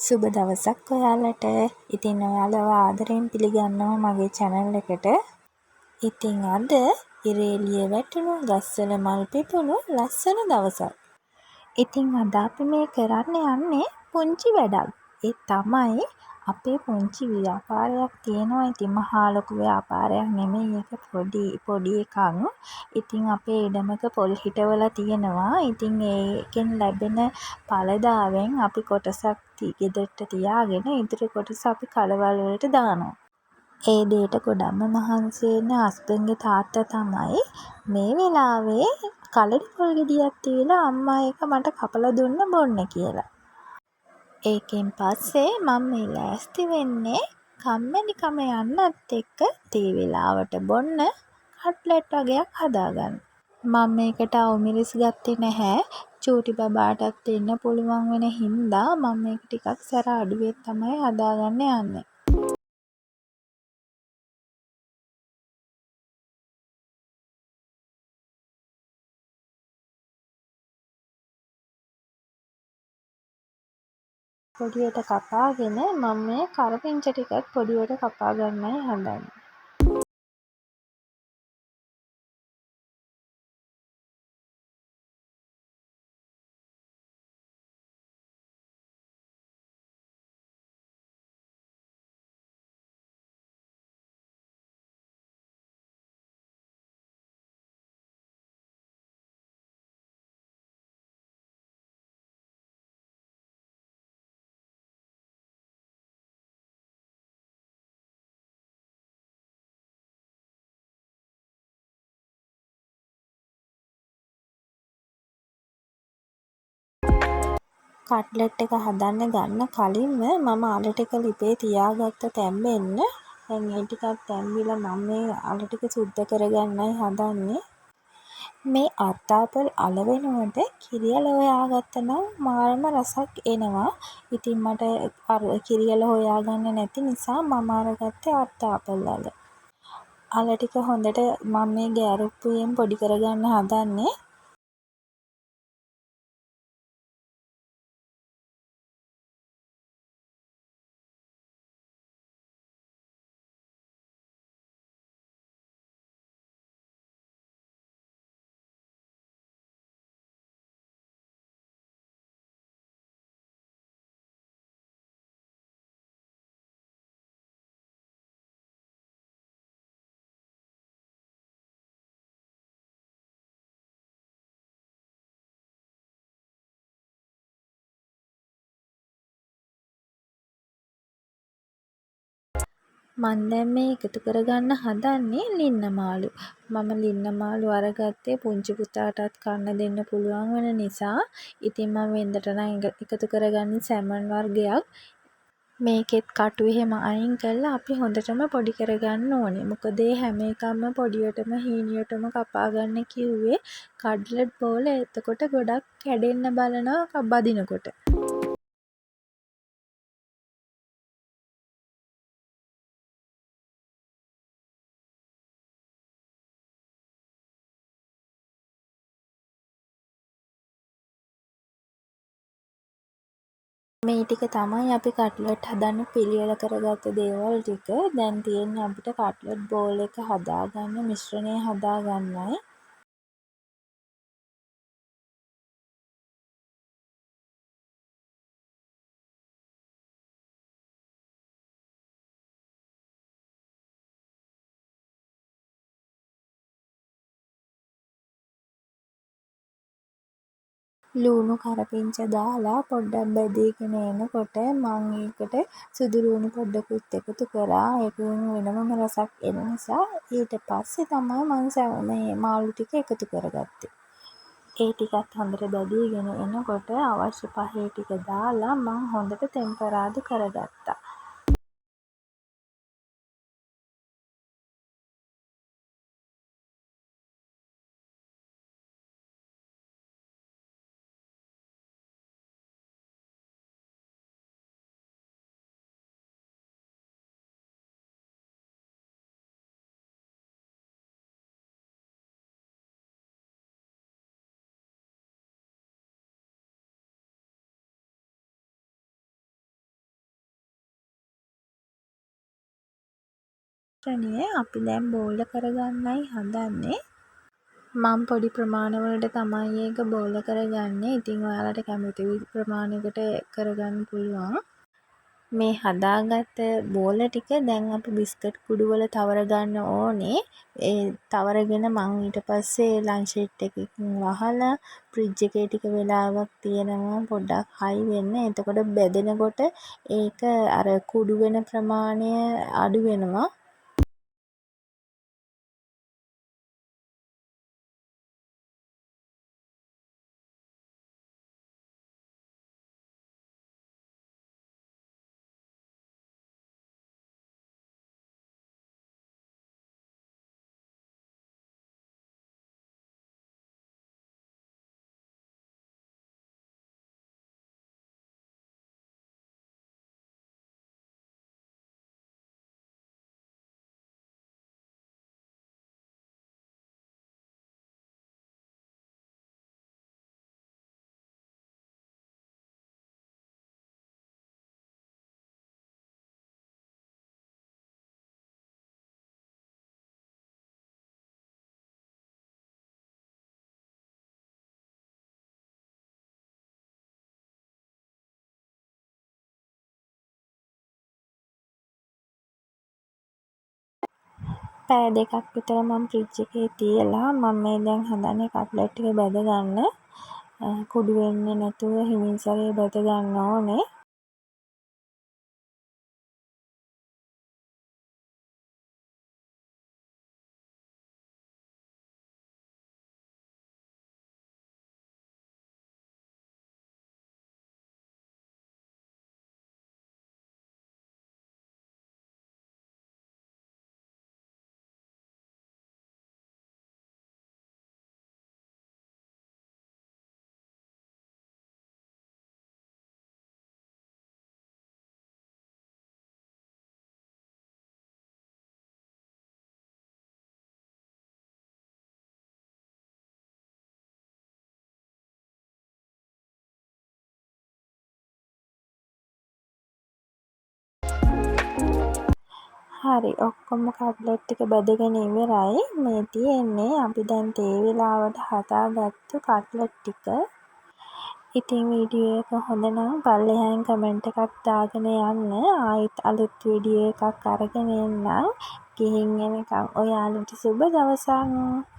සුබ දවසක් ඔයාලට. ඉතින් ඔයාලව ආදරයෙන් පිළිගන්නවා මගේ channel එකට. ඉතින් අද ඉරේ එළිය වැටුණු, ගස්වල මල් පිපුණු ලස්සන දවසක්. ඉතින් අද අපි මේ කරන්න යන්නේ පුංචි වැඩක්. ඒ තමයි අපේ පුංචි ව්‍යාපාරයක් තියෙනවා. ඉතින් මහා ලොකු ව්‍යාපාරයක් නෙමෙයි, ඒක පොඩි එකක්. ඉතින් අපේ ඉඩමක පොල් හිටවලා තියෙනවා. ඉතින් ඒකෙන් ලැබෙන ඵලදාවෙන් අපි කොටසක් ගෙදරට තියාගෙන ඉතුරු කොටස අපි කඩවල වලට දානවා. ඒ දේට ගොඩක්ම මහන්සි වෙන හස්බන්ඩ්ගේ තාත්තා තමයි මේ වෙලාවේ කලරි පොල් ගෙඩියක් තියලා අම්මා ඒක මට කපලා දුන්න බොන්න කියලා. ඒකෙන් පස්සේ මම මේ ලෑස්ති වෙන්නේ කම්මැලිකම යන්නත් එක්ක තේ වෙලාවට බොන්න කට්ලට් වගේක් හදාගන්න. මම මේකට අවුමිරිස් ගත්තේ නැහැ. චූටි බබාටත් දෙන්න පුළුවන් වෙන හින්දා මම මේක ටිකක් සැර අඩුවෙන් තමයි හදාගන්න යන්නේ. පොඩියට කපාගෙන මම මේ කරපිංච ටිකත් පොඩියට කපා ගන්නයි හදන්නේ. කට්ලට් එක හදන්න ගන්න කලින්ම මම අල ටික ලිපේ තියාගත්ත තැම්බෙන්න. දැන් ඒ ටිකක් තැම්බිලා මම මේ අල ටික සුද්ධ කරගන්නයි හදන්නේ. මේ අත්ආපල් අල වෙනුවට කිරි අල හොයාගත්තා නම් මාරම රසක් එනවා. ඉතින් මට අර කිරි අල හොයාගන්න නැති නිසා මම අරගත්තේ අත්ආපල් අල. අල ටික හොඳට මම මේ ගෑරුප්පුවෙන් පොඩි කරගන්න හදන්නේ. මම දැන් මේ එකතු කරගන්න හදන්නේ ලින්න මාළු. මම ලින්න මාළු අරගත්තේ පුංචි පුතාටත් කන්න දෙන්න පුළුවන් වෙන නිසා. ඉතින් මම වෙනදට නම් එකතු කරගන්නේ සැමන් වර්ගයක්. මේකෙත් කටු එහෙම අයින් කරලා අපි හොඳටම පොඩි කරගන්න ඕනේ. මොකද මේ හැම එකක්ම පොඩියටම හීනියටම කපා ගන්න කිව්වේ කට්ලට් බෝල එතකොට ගොඩක් කැඩෙන්න බලනවා බදිනකොට. මේ ටික තමයි අපි කට්ලට් හදන්න පිළියෙල කරගත්ත දේවල් ටික. දැන් තියෙන්නේ අපිට කට්ලට් බෝල් එක හදාගන්න, මිශ්‍රණය හදාගන්නයි. ලුණු කරපිංච දාලා පොඩ්ඩක් බැදීගෙන එනකොට මම ඒකට සුදු ලුණු පොඩ්ඩකුත් එකතු කරා. ඒකෙන් වෙනමම රසක් එන නිසා ඊට පස්සේ තමයි මම මේ මාළු ටික එකතු කරගත්තේ. ඒ ටිකත් හොඳට බැදීගෙන එනකොට අවශ්‍ය පහේ ටික දාලා මම හොඳට තෙම්පරාදු කරගත්තා. මිශ්‍රණය අපි දැන් බෝල කරගන්නයි හදන්නේ. මම පොඩි ප්‍රමාණවලට තමයි ඒක බෝල කරගන්නේ. ඉතින් ඔයාලට කැමති ප්‍රමාණයකට කරගන්න පුළුවන්. මේ හදාගත්ත බෝල ටික දැන් අපි බිස්කට් කුඩු වල තවර ගන්න ඕනේ. ඒ තවරගෙන මං ඊට පස්සේ ලන්ච් එකකින් වහලා ෆ්‍රිජ් එකේ ටික වෙලාවක් තියනවා පොඩ්ඩක් හයි වෙන්න. එතකොට බෙදෙනකොට ඒක අර කුඩු වෙන ප්‍රමාණය අඩු වෙනවා. පැය දෙකක් විතර මම ෆ්‍රිජ් එකේ තියලා මම මේ දැන් හදන්නේ කට්ලට් ටික බෙද ගන්න. කුඩු වෙන්නේ නැතුව හිමින් සැරේ බෙද ගන්න ඕනේ. හරි ඔක්කොම කට්ලට් ටික බෙදගෙන ඉවරයි. මේ තියෙන්නේ අපි දැන් තේ වෙලාවට හදාගත්තු කට්ලට් ටික. ඉතින් වීඩියෝ එක හොඳ නම් පල්ලෙහායින් කමෙන්ට් එකක් දාගෙන යන්න. ආයෙත් අලුත් වීඩියෝ එකක් අරගෙන එන්නම්. ගිහින් එනකම් ඔයාලට සුබ දවසක්.